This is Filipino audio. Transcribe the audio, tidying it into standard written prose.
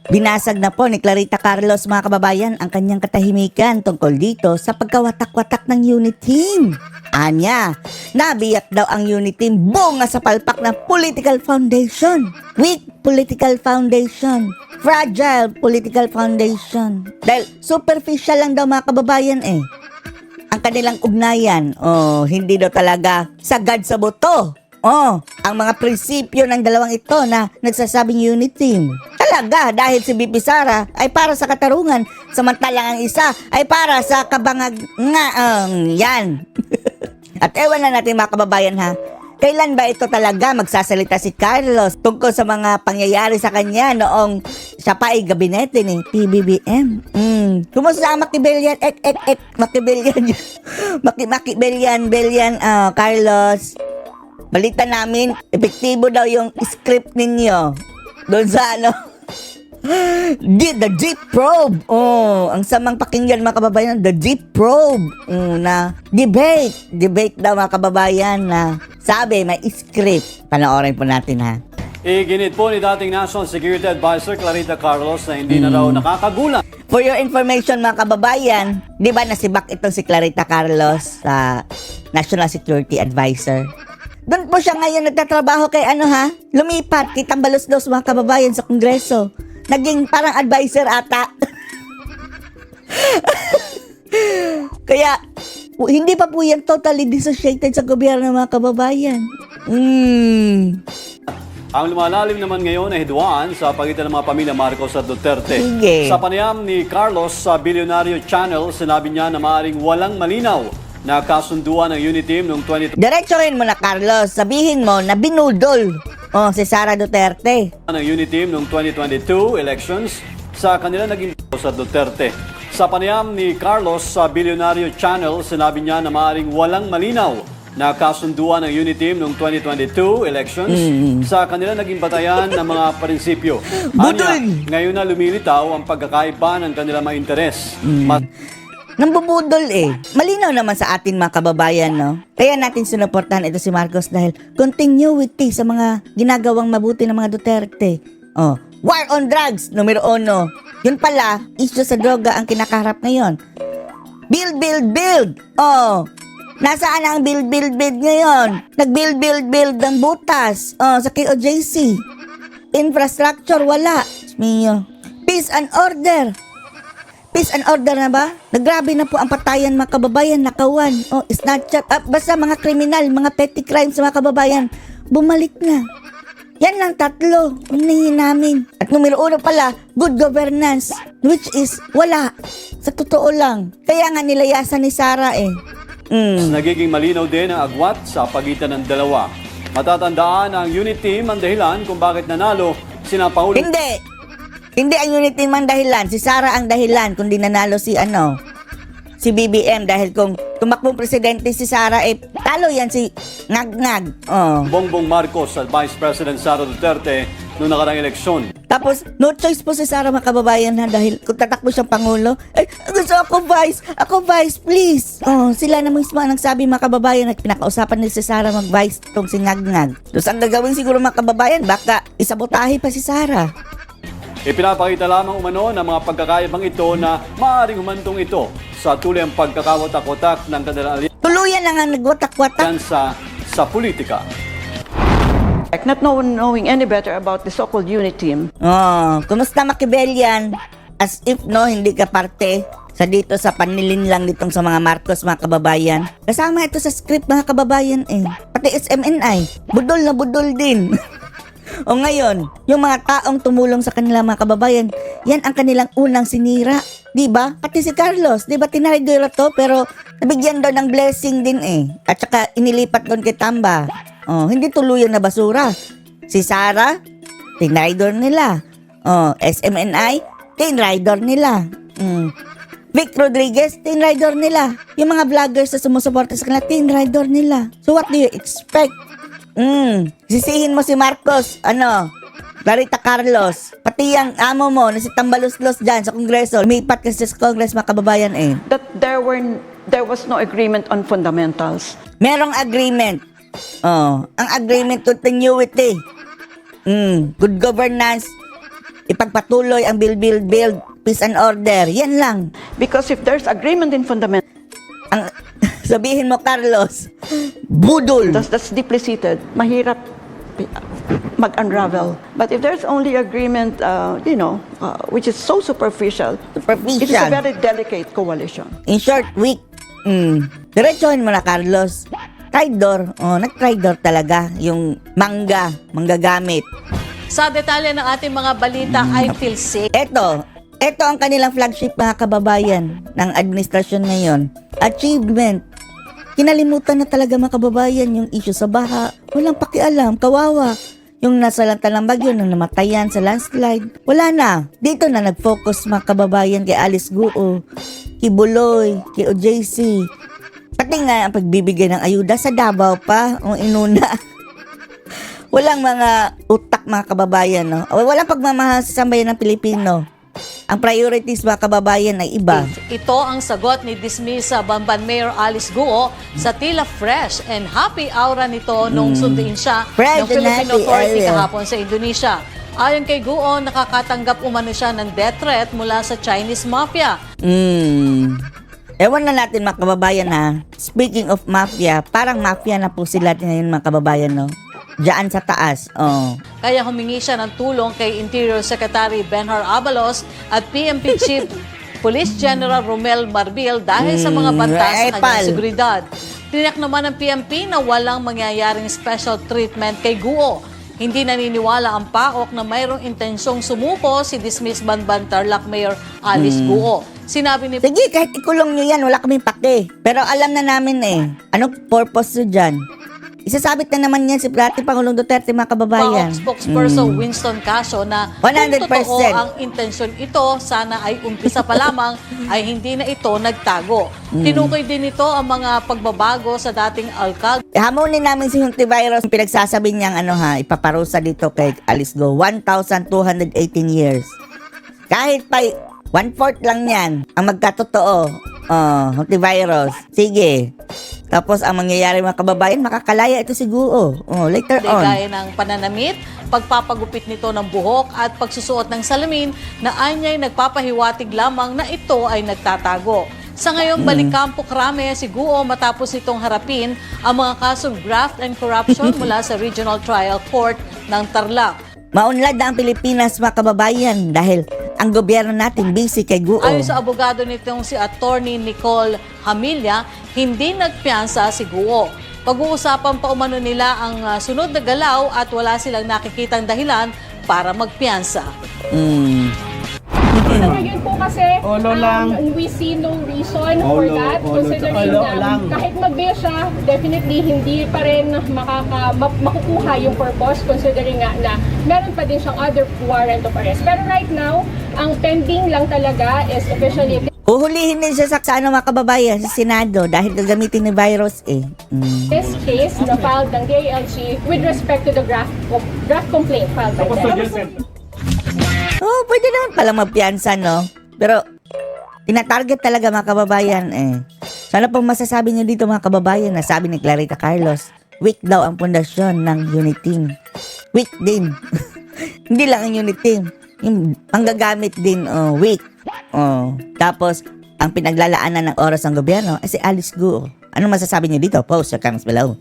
Binasag na po ni Clarita Carlos, mga kababayan, ang kanyang katahimikan tungkol dito sa pagkawatak-watak ng unit team. Anya, nabiyak daw ang unit team bunga sa palpak ng political foundation. Weak political foundation. Fragile political foundation. Dahil superficial lang daw, mga kababayan ang kanilang ugnayan. Hindi daw talaga sagad sa boto. Ang mga prinsipyo ng dalawang ito na nagsasabing unit team. Talaga, dahil si BP Sara ay para sa katarungan, samantalang ang isa ay para sa kabangag nga. Yan. At ewan na natin, mga kababayan, kailan ba ito talaga magsasalita si Carlos tungkol sa mga pangyayari sa kanya noong siya pa ay gabinete ni PBBM? Kumusta ang Machiavellian? Machiavellian. Machiavellian, Carlos. Balita namin, epektibo daw yung script ninyo doon sa The Deep Probe. Ang samang pakinggan, mga kababayan, The Deep Probe na debate daw, mga kababayan, na sabi may script. Panoorin po natin, Iginit po ni dating National Security Advisor Clarita Carlos na hindi na raw nakakagulat. For your information, mga kababayan, di ba nasibak itong si Clarita Carlos sa National Security Advisor? Doon po siya ngayon nagtatrabaho kay lumipat kay Tambaluslos, mga kababayan, sa Kongreso. Naging parang advisor ata. Kaya, hindi pa po yan totally dissociated sa gobyerno, mga kababayan. Ang lumalalim naman ngayon ay hidwaan sa pagitan ng mga pamilya Marcos at Duterte. Sige. Sa panayam ni Carlos sa Billionaire Channel, sinabi niya na maaaring walang malinaw na kasunduan ng unit team noong 2020 Diretsohin mo na, Carlos. Sabihin mo na binudol si Sara Duterte. ng unit team noong 2022 elections sa kanila naging sa Duterte. Sa panayam ni Carlos sa Billionaire Channel, sinabi niya na maaaring walang malinaw na kasunduan ng unit team noong 2022 elections sa kanila naging batayan ng mga prinsipyo. Anya, ngayon na lumilitaw ang pagkakaiba ng kanilang mga interes. Nambubudol Malinaw naman sa atin, mga kababayan, no? Kaya natin sinuportahan ito si Marcos dahil continuity sa mga ginagawang mabuti ng mga Duterte. War on drugs, numero 1. Yun pala, issue sa droga ang kinakaharap ngayon. Build. Nasaan ang build ngayon? Nag-build ng butas. Sa KOJC. Infrastructure, wala. Mio. Peace and order na ba? Nagrabe na po ang patayan, mga kababayan, nakawan. Snatchat up. Basta mga kriminal, mga petty crimes, mga kababayan, bumalik na. Yan lang 3 hinihingi namin. At numero 1 pala, good governance, which is wala. Sa totoo lang. Kaya nga nilayasan ni Sara Nagiging malinaw din ang agwat sa pagitan ng dalawa. Matatandaan ang unit team ang dahilan kung bakit nanalo sina Pangulong Hindi ang unit team ang dahilan. Si Sara ang dahilan kung di nanalo si BBM. Dahil kung tumakbong presidente si Sara, talo yan si Ngag-Ngag. Bongbong Marcos at Vice President Sara Duterte noong nakarang eleksyon. Tapos, no choice po si Sara, mga kababayan, dahil kung tatakbo siyang Pangulo, gusto ako vice, please. Sila na mismo ang nagsabi, mga kababayan, at pinakausapan ni si Sara mag-vice tong si Ngag-Ngag. Tapos ang gagawin siguro, mga kababayan, baka isabotahe pa si Sara. Ipinapakita lamang umano ng mga pagkakaibang ito na maaaring humantong ito sa tuloy ang pagkakawatak-watak ng kanilang Tuluyan na nga nagwatak-watak. alyansa sa politika. Not knowing any better about the so-called unit team. Kumusta, Machiavellian? As if, hindi ka parte sa panilin lang nitong sa mga Marcos, mga kababayan. Kasama ito sa script, mga kababayan Pati SMNI, budol na budol din. Ngayon, yung mga taong tumulong sa kanila, mga kababayan, yan ang kanilang unang sinira. Diba? Pati si Carlos, diba tinaridola to, pero nabigyan daw ng blessing din At saka inilipat doon kay Tamba. Hindi tuluyan na basura. Si Sara, tinrider nila. SMNI, tinrider nila. Vic Rodriguez, tinrider nila. Yung mga vloggers na sumusuporta sa kanila, tinrider nila. So what do you expect? Sisihin mo si Marcos, Clarita Carlos, pati yung amo mo na si Tambaluslos dyan sa Kongreso, lumipat kasi sa Congress, mga kababayan That there was no agreement on fundamentals. Merong agreement. Ang agreement continuity. Good governance, ipagpatuloy ang build, peace and order. Yan lang. Because if there's agreement in fundamental, Ang sabihin mo, Carlos, budol. that's deeply seated, mahirap mag-unravel. But if there's only agreement, which is so superficial, it is a very delicate coalition. In short, weak. Diretsohin mo na, Carlos. Traidor. Nag-traidor talaga. Yung manggagamit. Sa detalye ng ating mga balita, I feel sick. Ito ang kanilang flagship, mga kababayan, ng administrasyon ngayon. Achievement. Kinalimutan na talaga, mga kababayan, yung issue sa baha. Walang pakialam, kawawa. Yung nasa lanta ng bagyo, nang namatayan sa landslide. Wala na. Dito na nag-focus, mga kababayan, kay Alice Guo, kay Buloy, kay OJC. Pati nga ang pagbibigay ng ayuda sa Davao pa, o inuna. Walang mga utak, mga kababayan, no? Walang pagmamahal sa sambayan ng Pilipino. Ang priorities, mga kababayan, ay iba. Ito ang sagot ni dismissa Bamban Mayor Alice Guo sa tila fresh and happy aura nito nung sunduin siya Fresh ng and Philippine happy Authority aura. kahapon sa Indonesia. Ayon kay Guo, nakakatanggap umano siya ng death threat mula sa Chinese mafia. Ewan na natin, mga kababayan, ha. Speaking of mafia, parang mafia na po sila ngayon, mga kababayan, no? Diyan sa taas. Kaya humingi siya ng tulong kay Interior Secretary Benhar Abalos at PNP Chief Police General Romel Marbil dahil sa mga batas sa kanyang seguridad. Tiniyak naman ng PNP na walang mangyayaring special treatment kay Guo. Hindi naniniwala ang PAOK na mayroong intensyong sumuko si dismissed Banban Tarlac Mayor Alice Guo. Sinabi ni Sige, kahit ikulong nyo yan, wala kaming pake. Pero alam na namin anong purpose nyo dyan? Isasabit na naman yan si dating Pangulong Duterte, mga kababayan. PAOK spokesperson Winston Casio na 100%. kung totoo ang intensyon ito, sana ay umpisa pa lamang ay hindi na ito nagtago. Tinukoy din ito ang mga pagbabago sa dating alkalde. Hamunin namin si Hontiveros, pinagsasabi niyang ipaparusa dito kay Alice Go. 1,218 years. Kahit pa 1/4 lang yan ang magkatotoo. Hontiveros. Sige. Tapos ang mangyayari, mga kababayan, makakalaya ito siguro. Later on. Gaya ng pananamit, pagpapagupit nito ng buhok at pagsusuot ng salamin na anyay nagpapahiwatig lamang na ito ay nagtatago. Sa ngayong balikampo krame si Guo matapos nitong harapin ang mga kasong graft and corruption mula sa Regional Trial Court ng Tarlac. Maunlad na ang Pilipinas, mga kababayan, dahil ang gobyerno natin busy kay Guo. Ayon sa abogado nitong si Attorney Nicole Hamilla, hindi nagpiyansa si Guo. Pag-uusapan pa umano nila ang sunod na galaw at wala silang nakikitang dahilan para magpiyansa. So yun po kasi, we see no reason for that, considering na kahit mag-bail siya, definitely hindi pa rin makukuha yung purpose, considering nga na meron pa din siyang other warrant of arrest. Pero right now, ang pending lang talaga is officially Uhulihin din siya sa mga kababayan sa Senado dahil gagamitin ni virus this case na filed ng DILG with respect to the draft complaint filed by them. Pwede naman pala magpiyansa, no? Pero, tinatarget talaga, mga kababayan, Sana pong masasabi niyo dito, mga kababayan, na sabi ni Clarita Carlos, weak daw ang pundasyon ng unit team. Weak din. Hindi lang ang unit team. Yung panggagamit din, weak. Tapos, ang pinaglalaanan ng oras ng gobyerno ay si Alice Guo. Ano masasabi niyo dito? Post sa comments below.